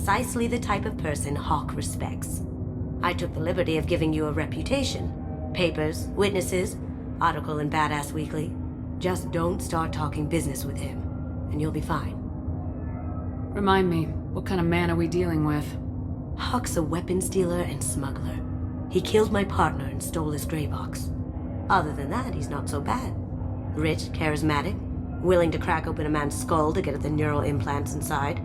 precisely the type of person Hawk respects. I took the liberty of giving you a reputation. Papers, witnesses, article in Badass Weekly. Just don't start talking business with him, and you'll be fine. Remind me, what kind of man are we dealing with? Hawk's a weapons dealer and smuggler. He killed my partner and stole his gray box. Other than that, he's not so bad. Rich, charismatic, willing to crack open a man's skull to get at the neural implants inside.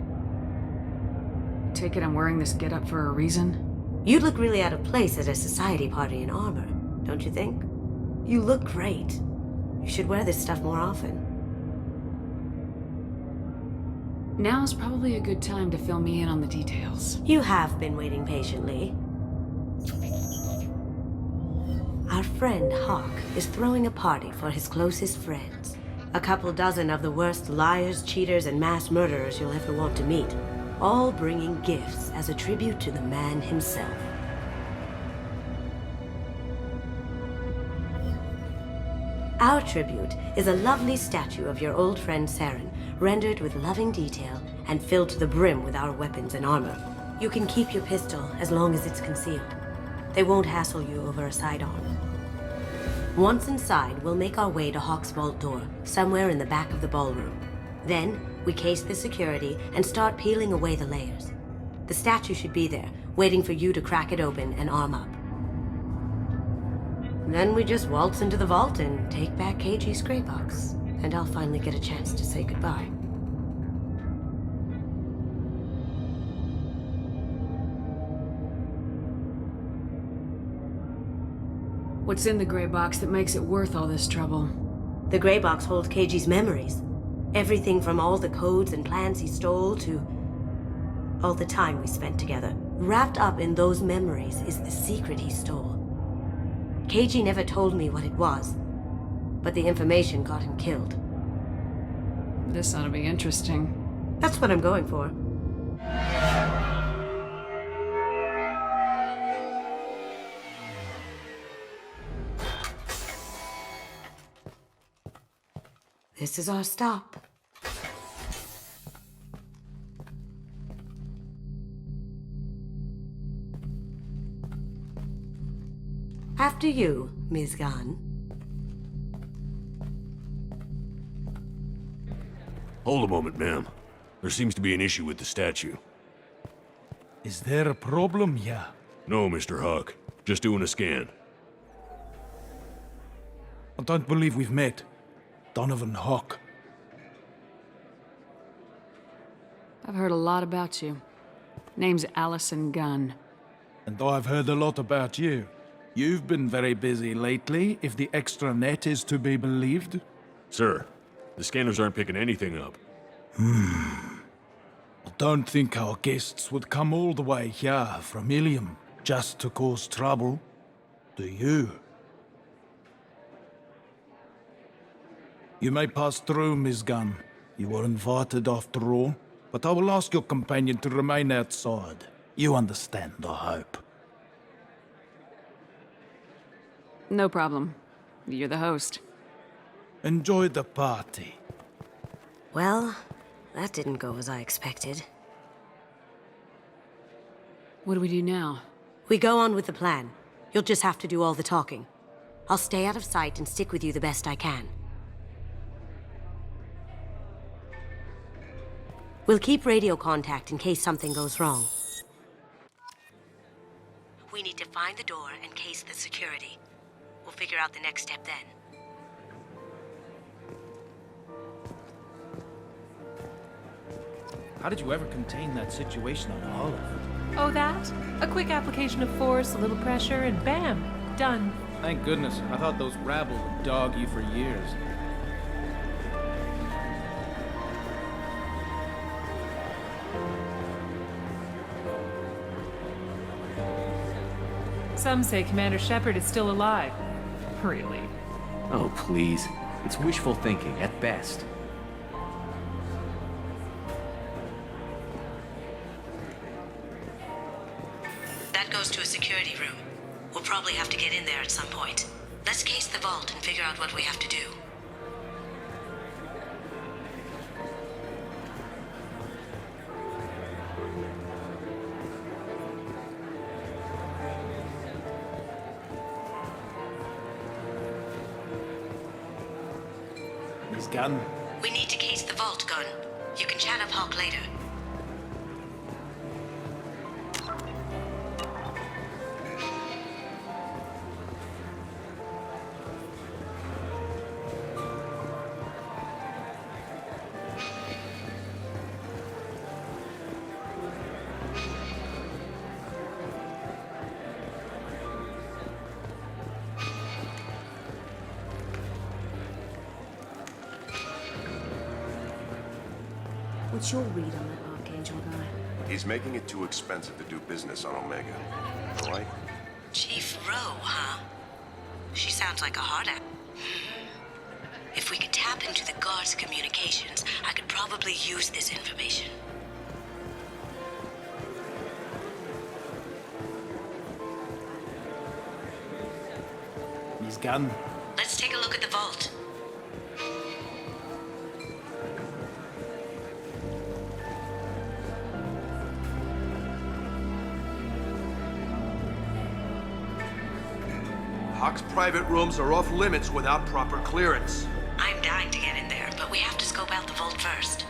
Take it I'm wearing this getup for a reason? You'd look really out of place at a society party in armor, don't you think? You look great. You should wear this stuff more often. Now's probably a good time to fill me in on the details. You have been waiting patiently. Our friend Hawk is throwing a party for his closest friends. A couple dozen of the worst liars, cheaters, and mass murderers you'll ever want to meet. All bringing gifts as a tribute to the man himself. Our tribute is a lovely statue of your old friend Saren, rendered with loving detail and filled to the brim with our weapons and armor. You can keep your pistol as long as it's concealed. They won't hassle you over a sidearm. Once inside, we'll make our way to Hawk's vault door, somewhere in the back of the ballroom. Then, we case the security and start peeling away the layers. The statue should be there, waiting for you to crack it open and arm up. Then we just waltz into the vault and take back KG's gray box, and I'll finally get a chance to say goodbye. What's in the gray box that makes it worth all this trouble? The gray box holds KG's memories. Everything from all the codes and plans he stole to all the time we spent together. Wrapped up in those memories is the secret he stole. KG never told me what it was, but the information got him killed. This ought to be interesting. That's what I'm going for. This is our stop. After you, Ms. Gunn. Hold a moment, ma'am. There seems to be an issue with the statue. Is there a problem here? No, Mr. Hawk. Just doing a scan. I don't believe we've met. Donovan Hawk. I've heard a lot about you. Name's Allison Gunn. And I've heard a lot about you. You've been very busy lately, if the extra net is to be believed. Sir, the scanners aren't picking anything up. I don't think our guests would come all the way here from Ilium just to cause trouble. Do you? You may pass through, Ms. Gunn. You were invited after all, but I will ask your companion to remain outside. You understand, I hope. No problem. You're the host. Enjoy the party. Well, that didn't go as I expected. What do we do now? We go on with the plan. You'll just have to do all the talking. I'll stay out of sight and stick with you the best I can. We'll keep radio contact in case something goes wrong. We need to find the door and case the security. We'll figure out the next step then. How did you ever contain that situation on Olive? Oh, that? A quick application of force, a little pressure, and bam! Done. Thank goodness. I thought those rabble would dog you for years. Some say Commander Shepard is still alive. Really? Oh, please. It's wishful thinking, at best. That goes to a security room. We'll probably have to get in there at some point. Let's case the vault and figure out what we have to do. Miss Gunn. We need to case the vault, Gun. You can chat up Hawk later. What's your read on that Archangel guy? He's making it too expensive to do business on Omega. All right? Chief Rowe, huh? She sounds like a hard act. If we could tap into the guard's communications, I could probably use this information. Miss Gunn. Let's take a look at the vault. Hawk's private rooms are off limits without proper clearance. I'm dying to get in there, but we have to scope out the vault first.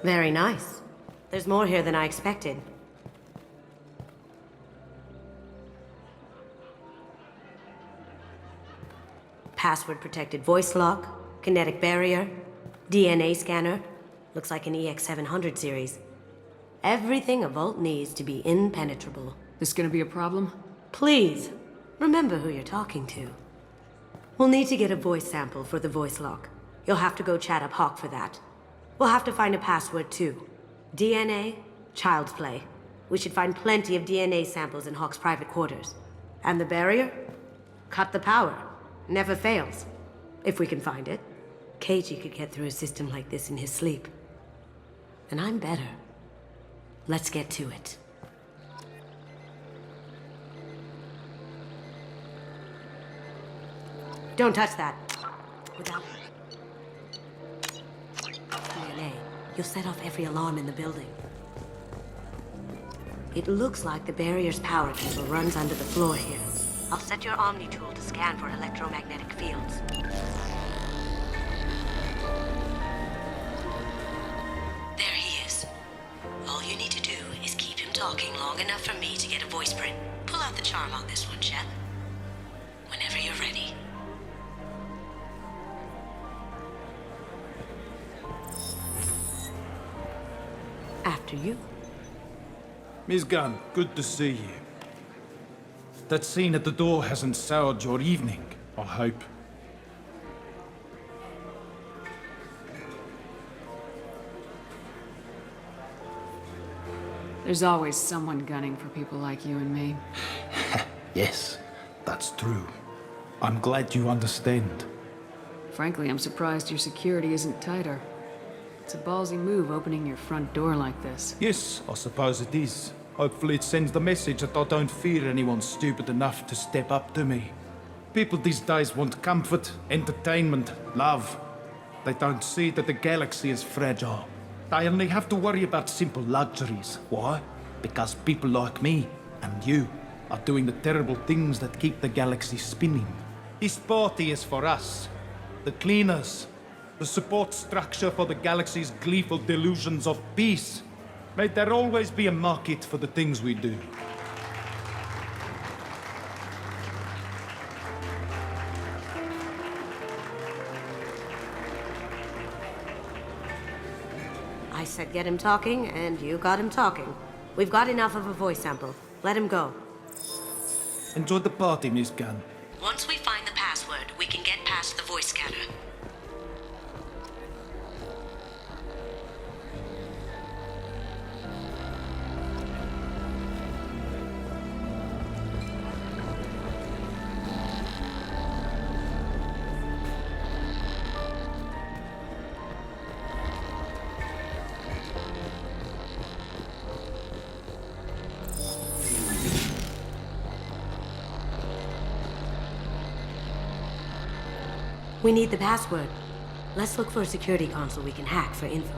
Very nice. There's more here than I expected. Password-protected voice lock, kinetic barrier, DNA scanner. Looks like an EX700 series. Everything a vault needs to be impenetrable. This gonna be a problem? Please, remember who you're talking to. We'll need to get a voice sample for the voice lock. You'll have to go chat up Hawk for that. We'll have to find a password, too. DNA, child's play. We should find plenty of DNA samples in Hawk's private quarters. And the barrier? Cut the power. Never fails. If we can find it. Keiji could get through a system like this in his sleep. And I'm better. Let's get to it. Don't touch that. Without DNA, you'll set off every alarm in the building. It looks like the barrier's power cable runs under the floor here. I'll set your Omni tool to scan for electromagnetic fields. There he is. All you need to do is keep him talking long enough for me to get a voice print. Pull out the charm on this one, Chet. Whenever you're ready. After you. Miss Gunn, good to see you. That scene at the door hasn't soured your evening, I hope. There's always someone gunning for people like you and me. Yes, that's true. I'm glad you understand. Frankly, I'm surprised your security isn't tighter. It's a ballsy move opening your front door like this. Yes, I suppose it is. Hopefully it sends the message that I don't fear anyone stupid enough to step up to me. People these days want comfort, entertainment, love. They don't see that the galaxy is fragile. They only have to worry about simple luxuries. Why? Because people like me and you are doing the terrible things that keep the galaxy spinning. This party is for us, the cleaners, the support structure for the galaxy's gleeful delusions of peace. May there always be a market for the things we do. I said get him talking, and you got him talking. We've got enough of a voice sample. Let him go. Enjoy the party, Miss Gunn. Once we find the password, we can get past the voice scanner. We need the password. Let's look for a security console we can hack for info.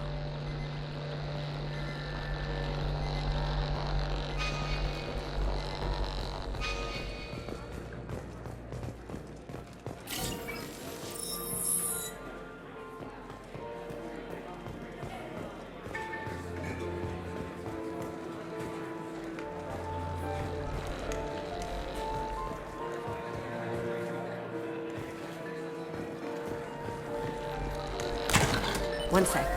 One sec.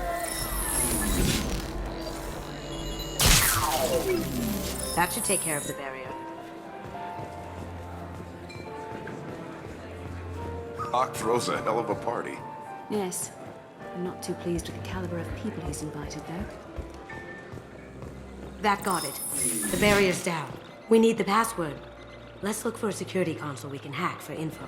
That should take care of the barrier. Hawk throws a hell of a party. Yes. I'm not too pleased with the caliber of people he's invited, though. That got it. The barrier's down. We need the password. Let's look for a security console we can hack for info.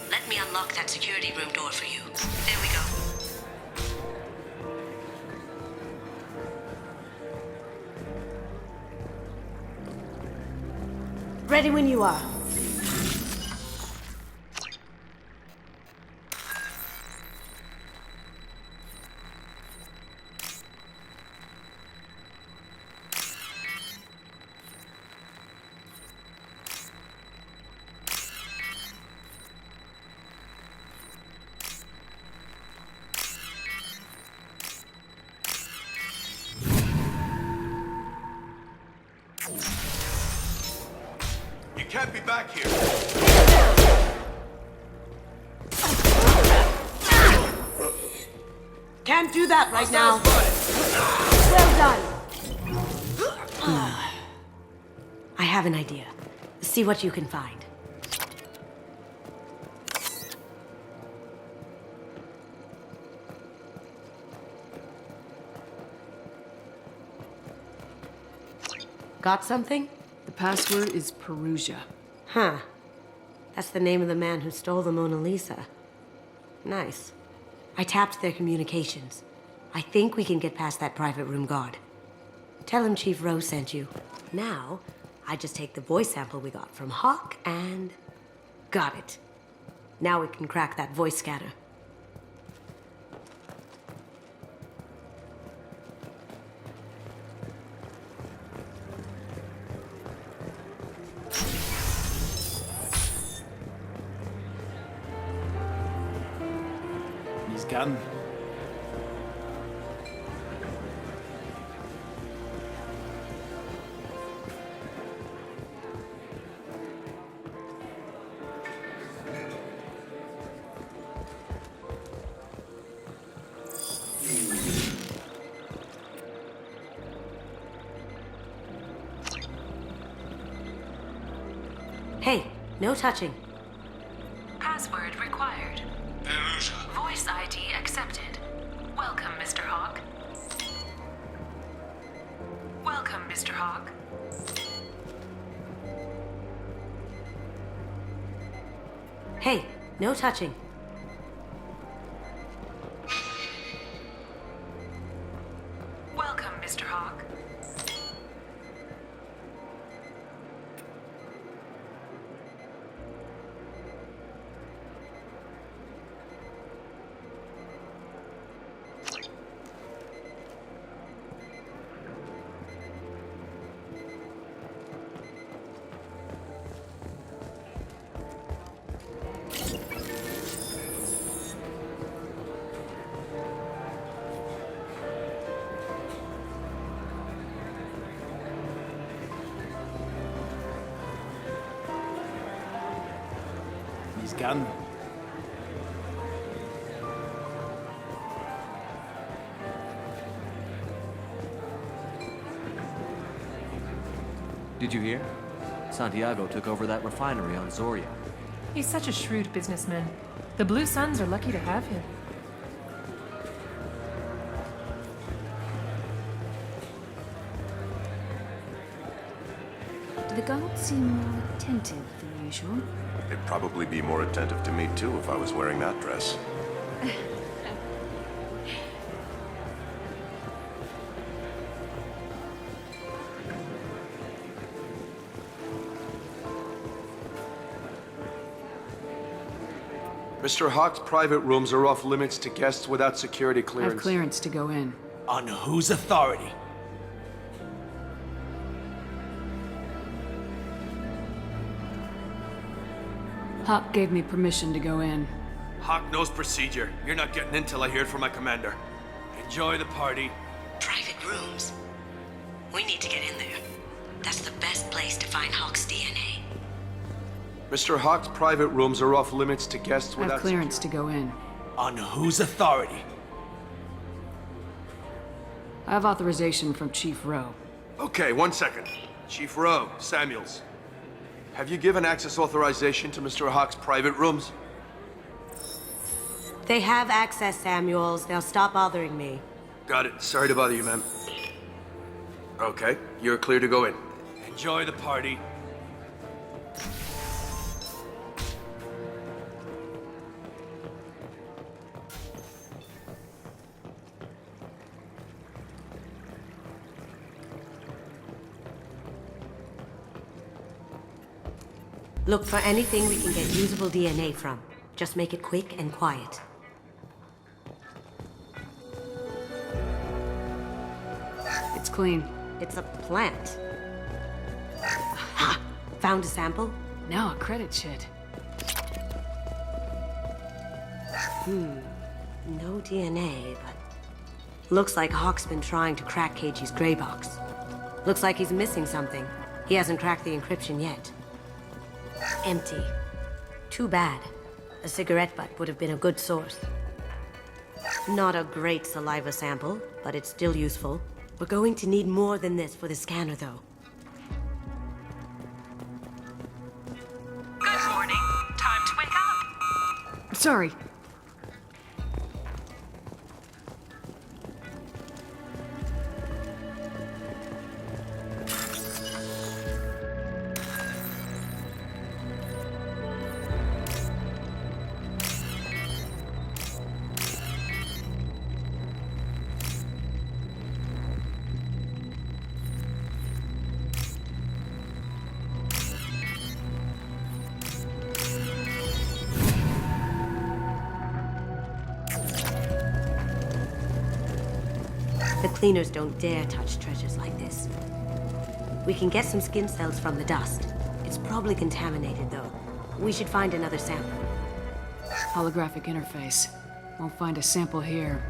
Let me unlock that security room door for you. There we go. Ready when you are. You can't be back here. Can't do that right now. Well done. I have an idea. See what you can find. Got something? The password is Perugia. Huh. That's the name of the man who stole the Mona Lisa. Nice. I tapped their communications. I think we can get past that private room guard. Tell him Chief Rose sent you. Now, I just take the voice sample we got from Hawk and... got it. Now we can crack that voice scatter. He's gone. Hey, no touching. Password required. Voice ID accepted. Welcome, Mr. Hawk. Welcome, Mr. Hawk. Hey, no touching. Welcome, Mr. Hawk. He's gone. Did you hear? Santiago took over that refinery on Zoria. He's such a shrewd businessman. The Blue Suns are lucky to have him. guards seem more attentive than usual. They'd probably be more attentive to me too if I was wearing that dress. Mr. Hawk's private rooms are off limits to guests without security I clearance. have clearance to go in. On whose authority? Hawk gave me permission to go in. Hawk knows procedure. You're not getting in till I hear it from my commander. Enjoy the party. Private rooms. We need to get in there. That's the best place to find Hawk's DNA. Mr. Hawk's private rooms are off limits to guests I without have clearance to go in. On whose authority? I have authorization from Chief Rowe. Okay, 1 second. Chief Rowe, Samuels. Have you given access authorization to Mr. Hawk's private rooms? They have access, Samuels. They'll stop bothering me. Got it. Sorry to bother you, ma'am. Okay, you're clear to go in. Enjoy the party. Look for anything we can get usable DNA from. Just make it quick and quiet. It's clean. It's a plant. Ha! Found a sample? Now a credit shit. No DNA, but... Looks like Hawk's been trying to crack KG's gray box. Looks like he's missing something. He hasn't cracked the encryption yet. Empty. Too bad. A cigarette butt would have been a good source. Not a great saliva sample, but it's still useful. We're going to need more than this for the scanner, though. Good morning. Time to wake up. Sorry. The cleaners don't dare touch treasures like this. We can get some skin cells from the dust. It's probably contaminated, though. We should find another sample. Holographic interface. Won't find a sample here.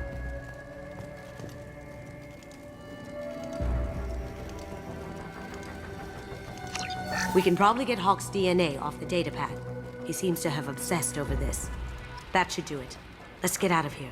We can probably get Hawk's DNA off the datapad. He seems to have obsessed over this. That should do it. Let's get out of here.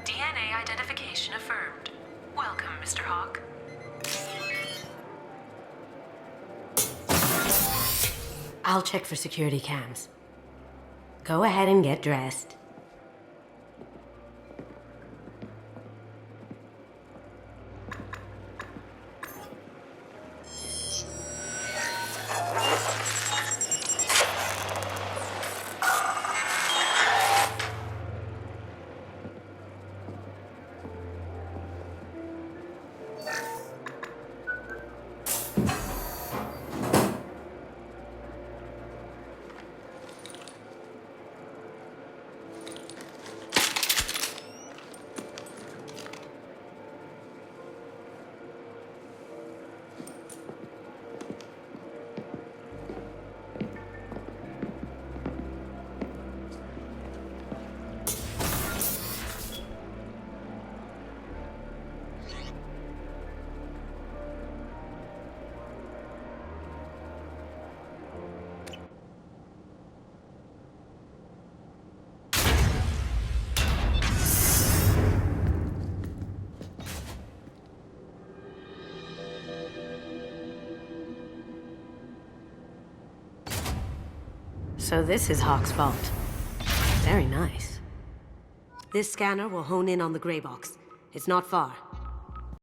DNA identification affirmed. Welcome, Mr. Hawk. I'll check for security cams. Go ahead and get dressed. So this is Hawk's vault. Very nice. This scanner will hone in on the gray box. It's not far.